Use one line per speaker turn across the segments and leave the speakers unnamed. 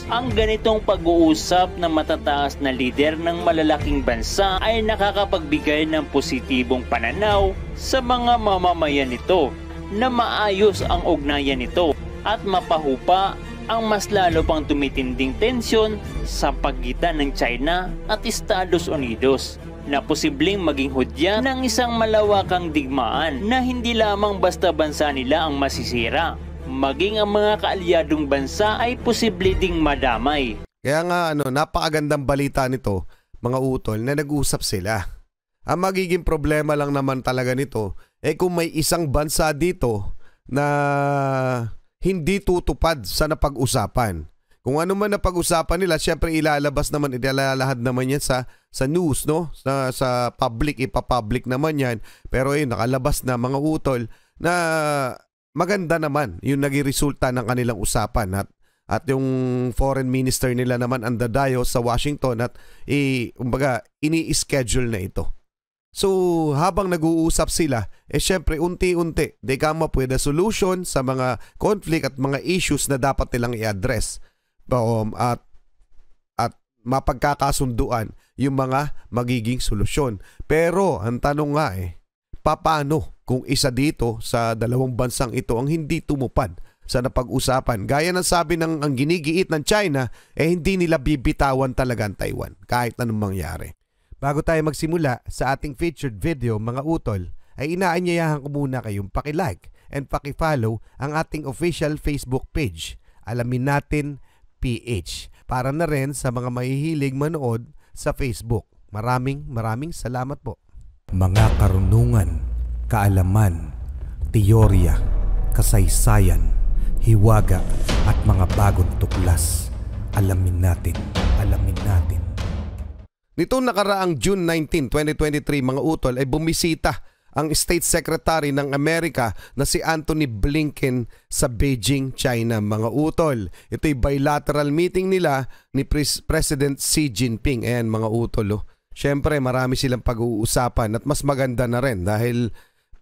Ang ganitong pag-uusap ng matataas na lider ng malalaking bansa ay nakakapagbigay ng positibong pananaw sa mga mamamayan nito na maayos ang ugnayan nito at mapahupa ang mas lalo pang tumitinding tensyon sa pagitan ng China at Estados Unidos na posibleng maging hudya ng isang malawakang digmaan na hindi lamang basta bansa nila ang masisira, maging ang mga kaalyadong bansa ay posible ding madamay.
Kaya nga napakagandang balita nito mga utol na nag-usap sila. Ang magiging problema lang naman talaga nito kung may isang bansa dito na hindi tutupad sa napag-usapan. Kung ano man napag-usapan nila, syempre ilalabas naman, ilalahad naman yan sa news, no? Sa public, ipapublic naman yan. Pero nakalabas na mga utol na maganda naman yung naging resulta ng kanilang usapan at yung foreign minister nila naman ang dadayo sa Washington at ini-schedule na ito. So habang nag-uusap sila, syempre unti-unti they come up with a solution sa mga conflict at mga issues na dapat nilang i-address at mapagkakasunduan yung mga magiging solusyon. Pero ang tanong nga paano kung isa dito sa dalawang bansang ito ang hindi tumupad sa napag-usapan? Gaya ng sabi ng ang ginigiit ng China, hindi nila bibitawan talaga ang Taiwan kahit anong mangyari. Bago tayo magsimula sa ating featured video mga utol, ay inaanyayahan ko muna kayong paki-like and paki-follow ang ating official Facebook page, Alamin Natin PH, para na rin sa mga mahihilig manood sa Facebook. Maraming salamat po. Mga karunungan, kaalaman, teorya, kasaysayan, hiwaga at mga bagong tuklas. Alamin natin. Nitong nakaraang June 19, 2023 mga utol ay bumisita ang State Secretary ng Amerika na si Antony Blinken sa Beijing, China mga utol. Ito'y bilateral meeting nila ni President Xi Jinping. Ayan mga utol. Siyempre marami silang pag-uusapan at mas maganda na rin dahil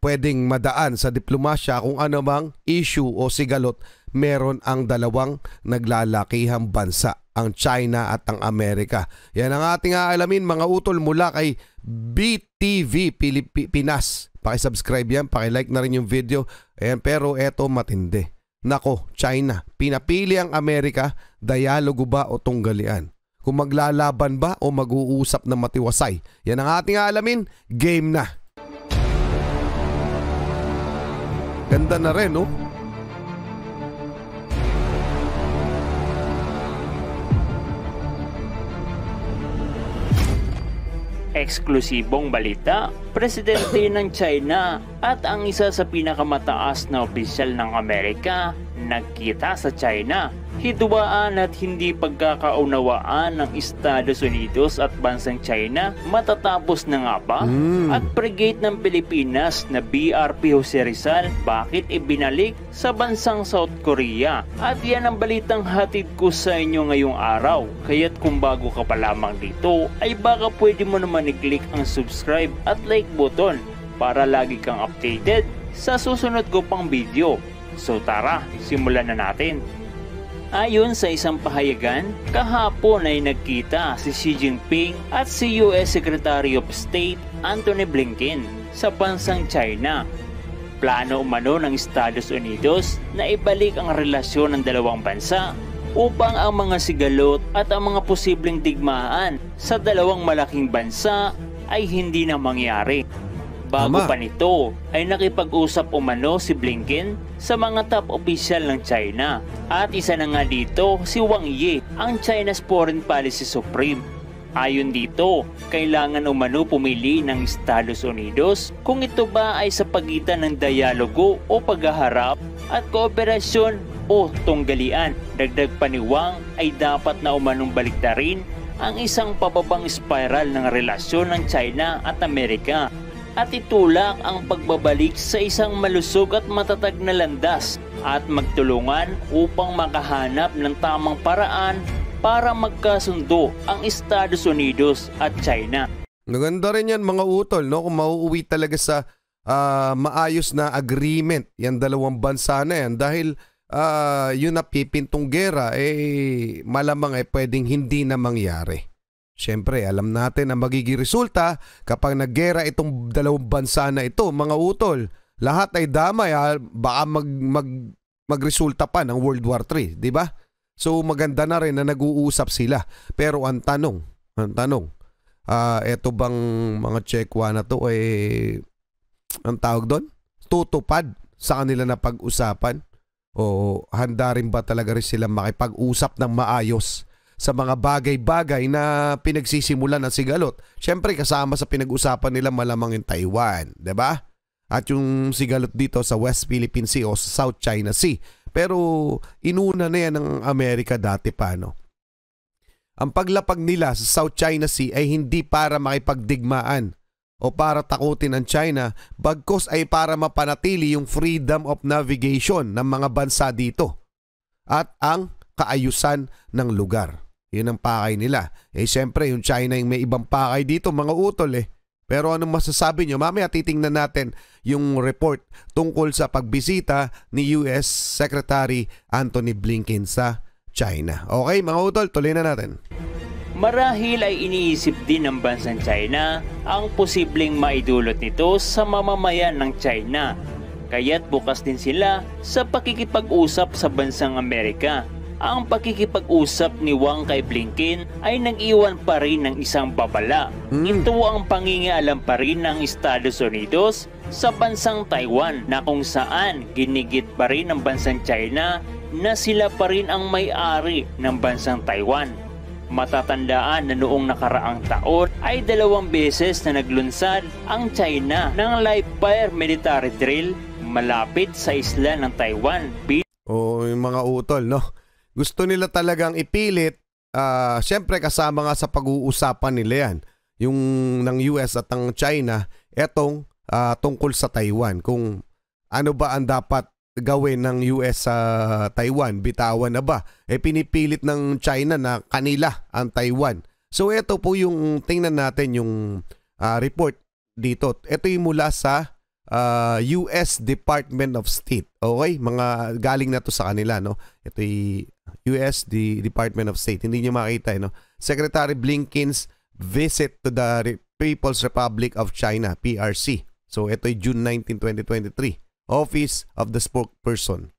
pwedeng madaan sa diplomasya kung ano mang issue o sigalot meron ang dalawang naglalakihang bansa, ang China at ang Amerika. Yan ang ating aalamin mga utol mula kay BTV Pilipinas. Paki-subscribe yan, paki-like na rin yung video. Ayan, pero eto matindi. Nako, China, pinapili ang Amerika, dialogo ba o tunggalian? Kung maglalaban ba o mag-uusap na matiwasay? Yan ang ating aalamin, game na. Ganda na rin, no?
Eksklusibong balita, presidente ng China at ang isa sa pinakamataas na opisyal ng Amerika nagkita sa China. Hidwaan at hindi pagkakaunawaan ng Estados Unidos at bansang China matatapos na nga ba? At frigate ng Pilipinas na BRP Jose Rizal bakit ibinalik sa bansang South Korea? At yan ang balitang hatid ko sa inyo ngayong araw. Kaya't kung bago ka pa lamang dito ay baka pwede mo naman i-click ang subscribe at like button para lagi kang updated sa susunod ko pang video. So tara, simulan na natin. Ayon sa isang pahayagan, kahapon ay nagkita si Xi Jinping at si US Secretary of State Antony Blinken sa bansang China. Plano umano ng Estados Unidos na ibalik ang relasyon ng dalawang bansa upang ang mga sigalot at ang mga posibleng digmaan sa dalawang malaking bansa ay hindi na mangyari. Bago pa nito ay nakipag-usap umano si Blinken sa mga top opisyal ng China. At isa na nga dito si Wang Yi, ang China's Foreign Policy Supreme. Ayon dito, kailangan umano pumili ng Estados Unidos kung ito ba ay sa pagitan ng dialogo o paghaharap at kooperasyon o tunggalian. Dagdag pa ni Wang ay dapat na umanong baliktarin ang isang pababang spiral ng relasyon ng China at Amerika at itulak ang pagbabalik sa isang malusog at matatag na landas at magtulungan upang makahanap ng tamang paraan para magkasundo ang Estados Unidos at China.
Maganda rin yan mga utol, no? Kung mauuwi talaga sa maayos na agreement yan dalawang bansa na yan dahil yun na pipintong gera, malamang pwedeng hindi na mangyari. Siyempre, alam natin ang magiging resulta kapag naggera itong dalawang bansa na ito, mga utol. Lahat ay damay, baka magresulta pa ng World War III, di ba? So maganda na rin na nag-uusap sila. Pero ang tanong, eto bang mga Chekwa na to ang tawag doon? Tutupad sa kanila na pag-usapan? O handa rin ba talaga rin sila makipag-usap ng maayos sa mga bagay-bagay na pinagsisimulan ng sigalot? Siyempre kasama sa pinag-usapan nila malamang yung Taiwan, di ba? At yung sigalot dito sa West Philippine Sea o sa South China Sea. Pero inuna na yan ng Amerika dati pa, no? Ang paglapag nila sa South China Sea ay hindi para makipagdigmaan o para takutin ang China, bagkus ay para mapanatili yung freedom of navigation ng mga bansa dito at ang kaayusan ng lugar. Yun ang pakay nila. Siyempre, yung China yung may ibang pakay dito, mga utol Pero anong masasabi nyo? Mamaya titingnan natin yung report tungkol sa pagbisita ni US Secretary Antony Blinken sa China. Okay, mga utol, tuloy na natin.
Marahil ay iniisip din ng bansang China ang posibleng maidulot nito sa mamamayan ng China. Kaya't bukas din sila sa pakikipag-usap sa bansang Amerika. Ang pakikipag-usap ni Wang kay Blinken ay nag-iwan pa rin ng isang babala. Ito ang pangingialam pa rin ng Estados Unidos sa bansang Taiwan na kung saan ginigit pa rin ng bansang China na sila pa rin ang may-ari ng bansang Taiwan. Matatandaan na noong nakaraang taon ay 2 beses na naglunsad ang China ng live-fire military drill malapit sa isla ng Taiwan.
Yung mga utol, no? Gusto nila talagang ipilit, siyempre kasama nga sa pag-uusapan nila yan, yung ng US at ng China, etong tungkol sa Taiwan. Kung ano ba ang dapat gawin ng US sa Taiwan, bitawan na ba? Pinipilit ng China na kanila ang Taiwan. So ito po yung tingnan natin yung report dito. Ito yung mula sa US Department of State. Okay? Mga galing na to sa kanila, no? Ito yung US Department of State. Hindi nyo makita, no? Secretary Blinken's visit to the People's Republic of China, PRC. So ito yung June 19, 2023. Office of the Spokesperson.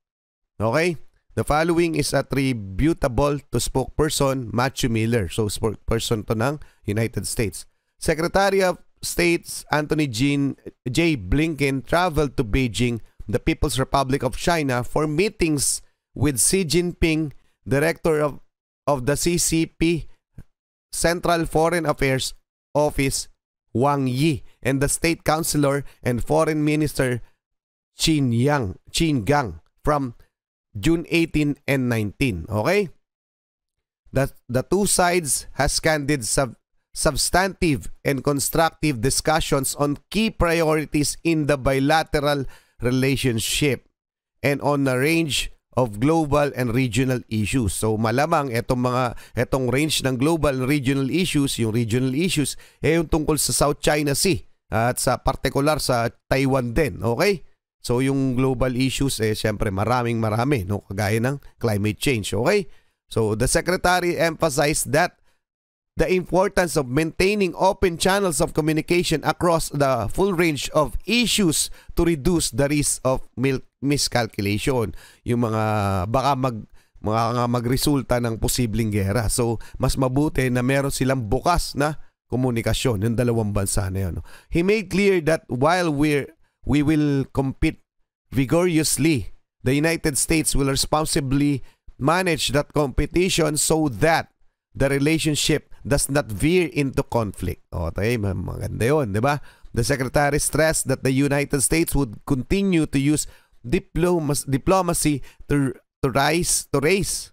Okay? The following is attributable to spokesperson Matthew Miller. So spokesperson to ng United States. Secretary of State Antony J. Blinken traveled to Beijing, the People's Republic of China, for meetings with Xi Jinping, Director of the CCP Central Foreign Affairs Office, Wang Yi, and the State Councilor and Foreign Minister Qin Gang from June 18 and 19. Okay? The two sides has candid substantive and constructive discussions on key priorities in the bilateral relationship and on a range of global and regional issues. So malamang etong range ng global and regional issues, yung regional issues, yung tungkol sa South China Sea at sa partikular sa Taiwan din. Okay? So yung global issues, siyempre marami, no? Kagaya ng climate change, okay? So the Secretary emphasized that the importance of maintaining open channels of communication across the full range of issues to reduce the risk of miscalculation. Yung mga baka magresulta ng posibleng gera. So mas mabuti na meron silang bukas na komunikasyon yung dalawang bansa na yun. He made clear that while we will compete vigorously, the United States will responsibly manage that competition so that the relationship does not veer into conflict. Maganda yun, di ba? The Secretary stressed that the United States would continue to use diplomacy to raise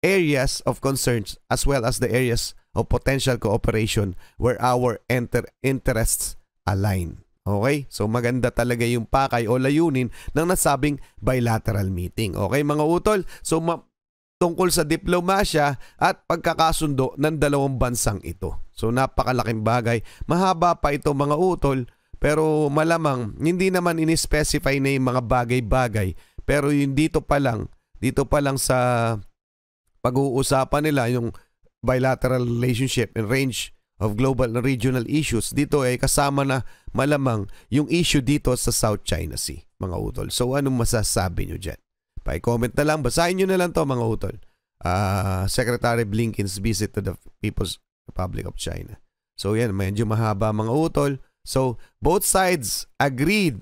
areas of concerns as well as the areas of potential cooperation where our interests align. Okay? So maganda talaga yung pakay o layunin ng nasabing bilateral meeting. Okay mga utol? So tungkol sa diplomasya at pagkakasundo ng dalawang bansang ito. So napakalaking bagay. Mahaba pa ito mga utol, pero malamang hindi naman in-specify na yung mga bagay-bagay. Pero yung dito pa lang sa pag-uusapan nila yung bilateral relationship and range of global and regional issues, dito ay kasama na malamang yung issue dito sa South China Sea, mga utol. So anong masasabi nyo dyan? Pa-comment na lang, basahin nyo na lang to, mga utol. Secretary Blinken's visit to the People's Republic of China. So yan, medyo mahaba, mga utol. So both sides agreed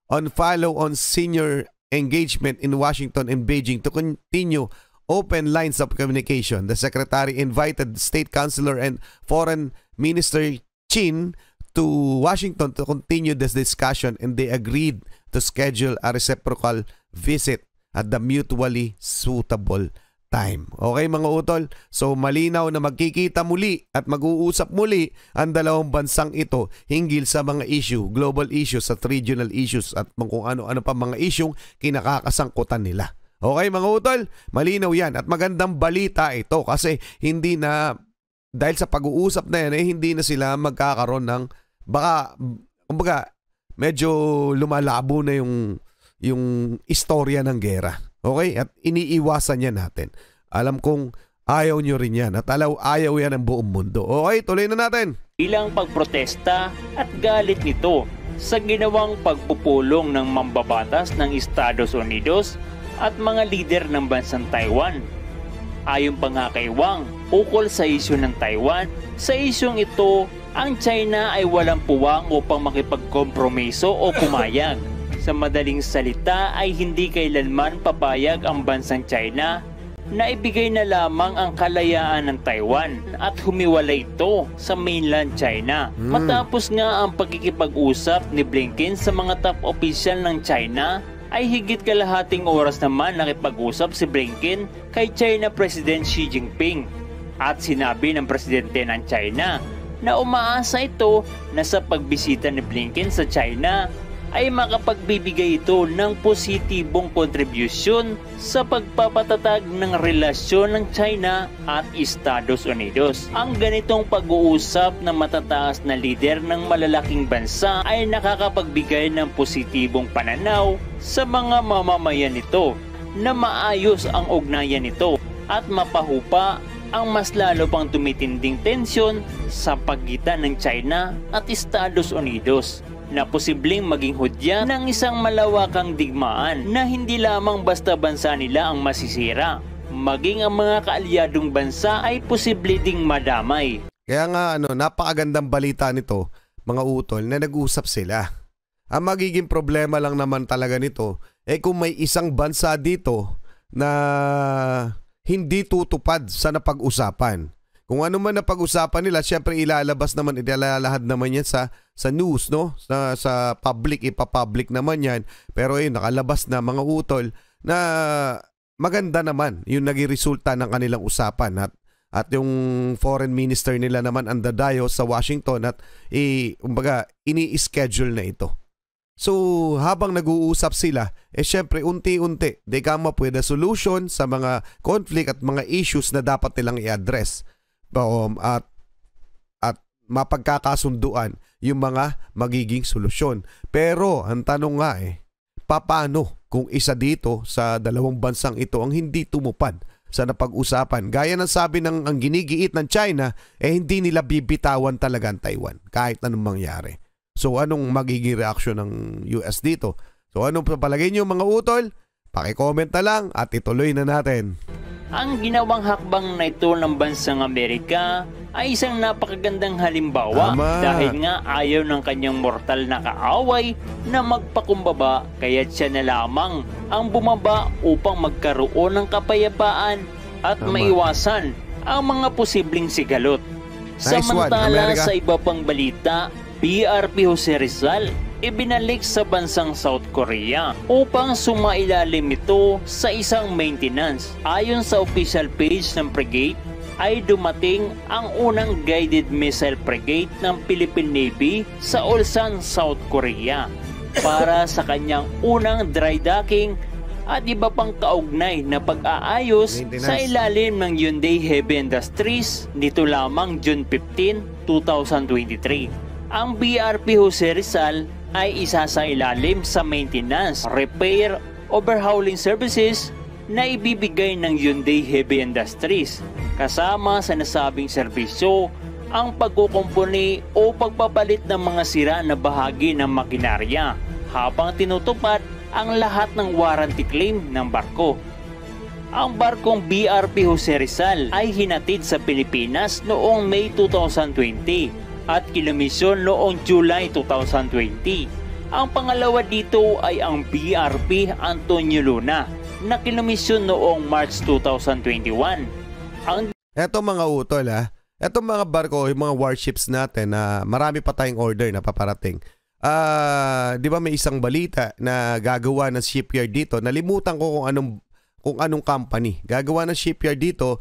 on follow-on senior engagement in Washington and Beijing to continue open lines of communication. The Secretary invited State Councilor and Foreign Minister Chin to Washington to continue this discussion, and they agreed to schedule a reciprocal visit at the mutually suitable time. Okay, mga utol? So malinaw na magkikita muli at mag-uusap muli ang dalawang bansang ito hinggil sa mga issue, global issues at regional issues at kung ano-ano pa mga isyung kinakakasangkutan nila. Okay, mga utol? Malinaw yan at magandang balita ito kasi hindi na, dahil sa pag-uusap na yan, hindi na sila magkakaroon ng kumbaga, medyo lumalabo na yung istorya ng gera. Okay? At iniiwasan yan natin. Alam kong ayaw nyo rin yan at ayaw yan ng buong mundo. Okay, tuloy na natin.
Ilang pagprotesta at galit nito sa ginawang pagpupulong ng mambabatas ng Estados Unidos at mga lider ng bansang Taiwan. Ayon pa nga kay Wang, ukol sa isyu ng Taiwan, sa isyong ito, ang China ay walang puwang upang makipagkompromiso o pumayag. Sa madaling salita ay hindi kailanman papayag ang bansang China na ibigay na lamang ang kalayaan ng Taiwan at humiwalay ito sa mainland China. Matapos nga ang pagkikipag-usap ni Blinken sa mga top opisyal ng China, ay higit kalahating oras naman nakipag-usap si Blinken kay China President Xi Jinping. At sinabi ng presidente ng China na umaasa ito na sa pagbisita ni Blinken sa China ay makapagbibigay ito ng positibong kontribusyon sa pagpapatatag ng relasyon ng China at Estados Unidos. Ang ganitong pag-uusap ng matataas na lider ng malalaking bansa ay nakakapagbigay ng positibong pananaw sa mga mamamayan nito na maayos ang ugnayan nito at mapahupa ang mas lalo pang tumitinding tensyon sa pagitan ng China at Estados Unidos na posibleng maging hudya ng isang malawakang digmaan na hindi lamang basta bansa nila ang masisira, maging ang mga kaalyadong bansa ay posible ding madamay.
Kaya nga napakagandang balita nito, mga utol, na nag-usap sila. Ang magiging problema lang naman talaga nito kung may isang bansa dito na hindi tutupad sa napag-usapan. Kung ano man na pag-usapan nila, syempre ilalabas naman, ilalahad naman yan sa news, no? Sa public, ipapublic naman yan. Pero nakalabas na, mga utol, na maganda naman yung naging resulta ng kanilang usapan. At yung foreign minister nila naman ang dadayo sa Washington at ini-schedule na ito. So habang nag-uusap sila, syempre unti-unti, they come up with a solution sa mga conflict at mga issues na dapat nilang i-address. At mapagkakasunduan yung mga magiging solusyon. Pero ang tanong nga paano kung isa dito sa dalawang bansang ito ang hindi tumupad sa napag-usapan? Gaya ng sabi ng ang ginigiit ng China, hindi nila bibitawan talaga ang Taiwan kahit anong mangyari. So anong magiging reaksyon ng US dito? So anong palagay nyo, mga utol? Paki-comment na lang at ituloy na natin.
Ang ginawang hakbang na ito ng bansang Amerika ay isang napakagandang halimbawa. Dahil nga ayaw ng kanyang mortal na kaaway na magpakumbaba, kaya't siya na lamang ang bumaba upang magkaroon ng kapayapaan at maiwasan ang mga posibleng sigalot. Samantala sa iba pang balita, BRP Jose Rizal ibinalik sa bansang South Korea upang sumailalim ito sa isang maintenance. Ayon sa official page ng brigade, ay dumating ang unang guided missile brigade ng Philippine Navy sa Ulsan, South Korea para sa kanyang unang dry docking at iba pang kaugnay na pag-aayos sa ilalim ng Hyundai Heavy Industries nito lamang June 15, 2023. Ang BRP Jose Rizal ay isa sa ilalim sa maintenance, repair overhauling services na ibibigay ng Hyundai Heavy Industries. Kasama sa nasabing serbisyo ang pagkukumpuni o pagpapalit ng mga sira na bahagi ng makinarya habang tinutupad ang lahat ng warranty claim ng barko. Ang barkong BRP Jose Rizal ay hinatid sa Pilipinas noong May 2020 at kilomisyon noong July 2020. Ang pangalawa dito ay ang BRP Antonio Luna na kilomisyon noong March 2021.
Eto mga utol etong mga barko, yung mga warships natin na marami pa tayong order na paparating. Di ba may isang balita na gagawa ng shipyard dito? Nalimutan ko kung anong company. Gagawa ng shipyard dito,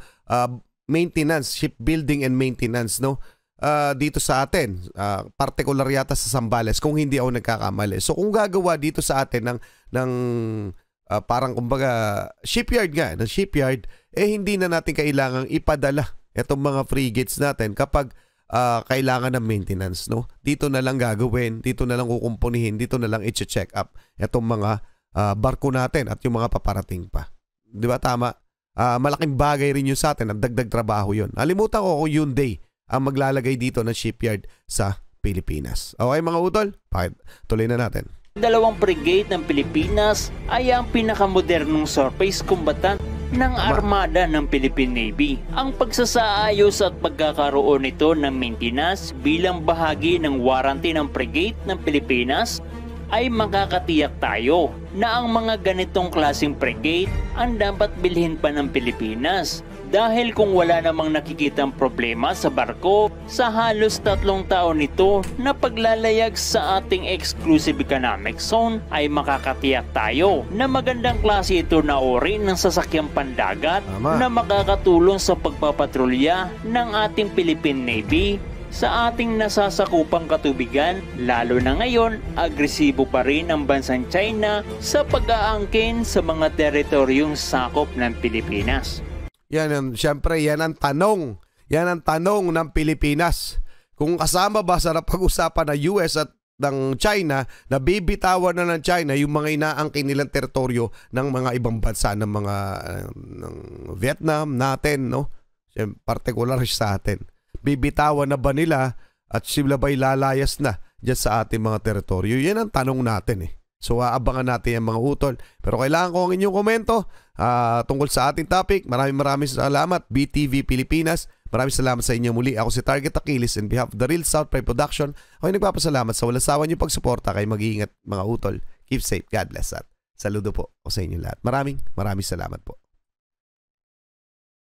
maintenance, shipbuilding and maintenance, no? Dito sa atin, particular yata sa Zambales kung hindi ako nagkakamali. So kung gagawa dito sa atin ng parang kumbaga shipyard ng shipyard, hindi na natin kailangang ipadala itong mga frigates natin kapag kailangan ng maintenance, no? Dito na lang gagawin, dito na lang kukumpunihin, dito na lang i-check up itong mga barko natin at yung mga paparating pa. Di ba tama? Malaking bagay rin yun sa atin, ang dagdag trabaho yun. Nalimutan ko kung Hyundai ang maglalagay dito ng shipyard sa Pilipinas. Okay mga utol? Tuloy na natin.
Dalawang frigate ng Pilipinas ay ang pinakamodernong surface combatant ng Armada ng Philippine Navy. Ang pagsasaayos at pagkakaroon nito ng maintenance bilang bahagi ng warranty ng frigate ng Pilipinas ay makakatiyak tayo na ang mga ganitong klaseng frigate ang dapat bilhin pa ng Pilipinas. Dahil kung wala namang nakikitang problema sa barko sa halos 3 taon nito na paglalayag sa ating exclusive economic zone, ay makakatiyak tayo na magandang klase ito na uri ng sasakyang pandagat na makakatulong sa pagpapatrolya ng ating Philippine Navy sa ating nasasakupang katubigan, lalo na ngayon agresibo pa rin ang bansang China sa pag-aangkin sa mga teritoryong sakop ng Pilipinas.
Siyempre yan ang tanong. Yan ang tanong ng Pilipinas. Kung kasama ba sa napag-usapan ng US at ng China, na bibitawan na ng China yung mga inaangkin nilang teritoryo ng mga ibang bansa ng mga ng Vietnam natin, no? Partikular sa atin. Bibitawan na ba nila at sila ba'y lalayas na dyan sa ating mga teritoryo? Yan ang tanong natin So aabangan natin yung mga utol. Pero kailangan ko ang inyong komento tungkol sa ating topic. Maraming salamat BTV Pilipinas. Maraming salamat sa inyo muli. Ako si Target Achilles in behalf of the Real South Pride Production. Ako nagpapasalamat sa walang sawa niyong pagsuporta. Kayo mag-iingat mga utol. Keep safe. God bless at saludo po ako sa inyo lahat. Maraming salamat po.